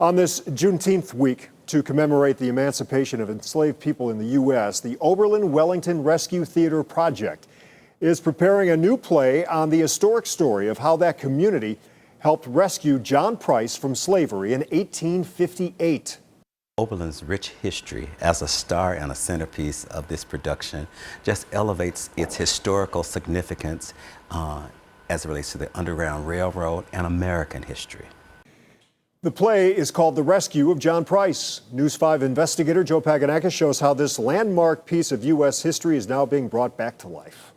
On this Juneteenth week, to commemorate the emancipation of enslaved people in the U.S., the Oberlin-Wellington Rescue Theater Project is preparing a new play on the historic story of how that community helped rescue John Price from slavery in 1858. Oberlin's rich history as a star and a centerpiece of this production just elevates its historical significance as it relates to the Underground Railroad and American history. The play is called The Rescue of John Price. News 5 investigator Joe Paganakis shows how this landmark piece of U.S. history is now being brought back to life.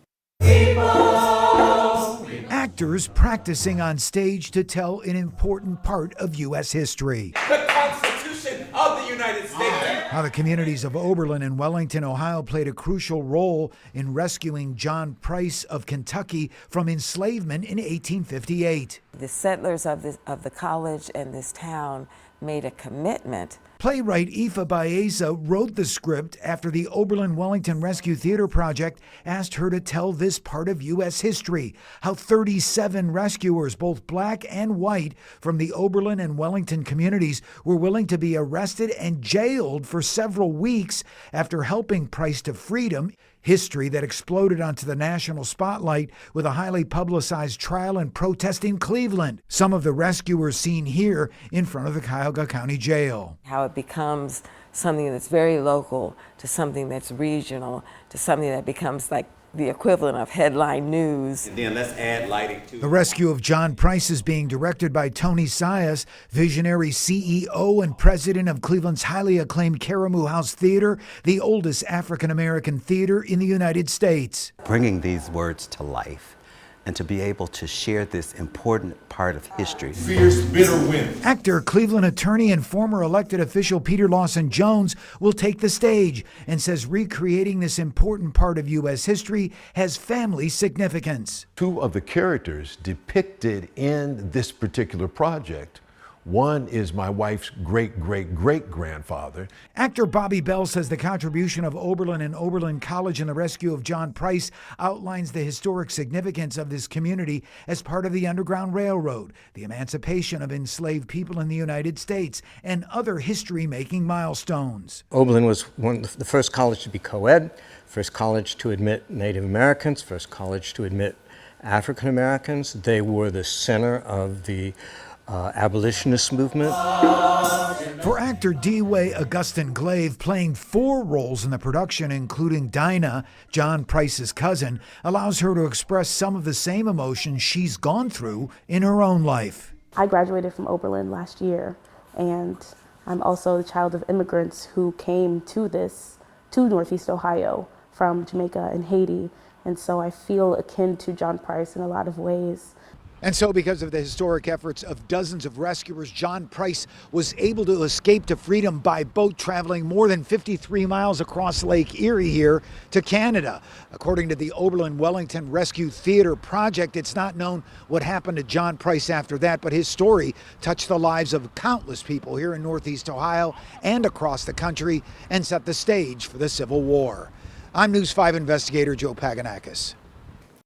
Actors practicing on stage to tell an important part of U.S. history. The Constitution of the United States. How the communities of Oberlin and Wellington, Ohio played a crucial role in rescuing John Price of Kentucky from enslavement in 1858. The settlers of the college and this town made a commitment. Playwright Ifa Baeza wrote the script after the Oberlin-Wellington Rescue Theater Project asked her to tell this part of U.S. history, how 37 rescuers, both black and white, from the Oberlin and Wellington communities were willing to be arrested and jailed for several weeks after helping Price to freedom. History that exploded onto the national spotlight with a highly publicized trial and protest in Cleveland. Some of the rescuers seen here in front of the Cuyahoga County Jail. How it becomes something that's very local to something that's regional to something that becomes like the equivalent of headline news. And then let's add lighting to The Rescue of John Price is being directed by Tony Sias, visionary CEO and president of Cleveland's highly acclaimed Karamu House Theater, the oldest African-American theater in the United States. Bringing these words to life and to be able to share this important part of history. Fierce, bitter wind. Actor, Cleveland attorney, and former elected official Peter Lawson Jones will take the stage and says recreating this important part of U.S. history has family significance. Two of the characters depicted in this particular project, one is my wife's great-great-great-grandfather. Actor Bobby Bell says the contribution of Oberlin and Oberlin College in the rescue of John Price outlines the historic significance of this community as part of the Underground Railroad, the emancipation of enslaved people in the United States, and other history-making milestones. Oberlin was the first college to be co-ed, first college to admit Native Americans, first college to admit African Americans. They were the center of the abolitionist movement. For actor D-Way Augustin Glaive, playing 4 roles in the production, including Dinah, John Price's cousin, allows her to express some of the same emotions she's gone through in her own life. I graduated from Oberlin last year, and I'm also the child of immigrants who came to Northeast Ohio from Jamaica and Haiti, and so I feel akin to John Price in a lot of ways. And so because of the historic efforts of dozens of rescuers, John Price was able to escape to freedom by boat, traveling more than 53 miles across Lake Erie here to Canada. According to the Oberlin-Wellington Rescue Theater Project, it's not known what happened to John Price after that, but his story touched the lives of countless people here in Northeast Ohio and across the country and set the stage for the Civil War. I'm News 5 investigator Joe Paganakis.